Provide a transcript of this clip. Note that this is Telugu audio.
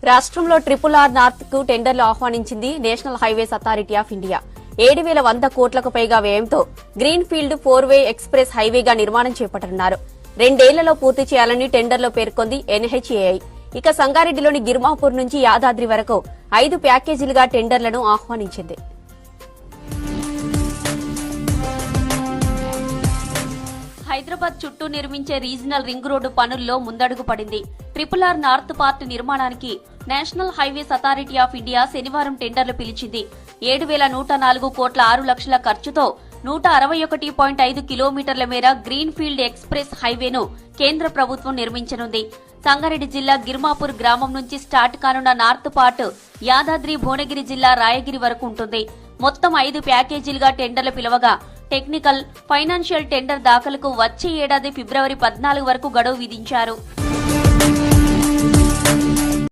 రాష్ట్రంలో RRR నార్త్ కు టెండర్లు ఆహ్వానించింది national highways authority of India. 7,100 కోట్లకు పైగా వ్యయంతో గ్రీన్ ఫీల్డ్ 4-వే ఎక్స్ప్రెస్ హైవేగా నిర్మాణం చేపట్టనున్నారు. 2 ఏళ్లలో పూర్తి చేయాలని టెండర్లో పేర్కొంది NHAI. ఇక సంగారెడ్డిలోని గిర్మాపూర్ నుంచి యాదాద్రి వరకు 5 ప్యాకేజీలుగా టెండర్లను ఆహ్వానించింది. హైదరాబాద్ చుట్టూ నిర్మించే రీజనల్ రింగ్ రోడ్డు పనుల్లో ముందడుగు పడింది. RRR నార్త్ పార్ట్ నిర్మాణానికి national highways authority of India శనివారం టెండర్లు పిలిచింది. 7,104 కోట్ల 6 లక్షల ఖర్చుతో 161.5 కిలోమీటర్ల మేర గ్రీన్ ఫీల్డ్ ఎక్స్ప్రెస్ హైవేను కేంద్ర ప్రభుత్వం నిర్మించనుంది. సంగారెడ్డి జిల్లా గిర్మాపూర్ గ్రామం నుంచి స్టార్ట్ కానున్న నార్త్ పార్ట్ యాదాద్రి భువనగిరి జిల్లా రాయగిరి వరకు ఉంటుంది. మొత్తం 5 ప్యాకేజీలుగా టెండర్లు పిలవగా టెక్నికల్, ఫైనాన్షియల్ టెండర్ దాఖలకు వచ్చే ఏడాది ఫిబ్రవరి 14 వరకు గడువు విధించారు.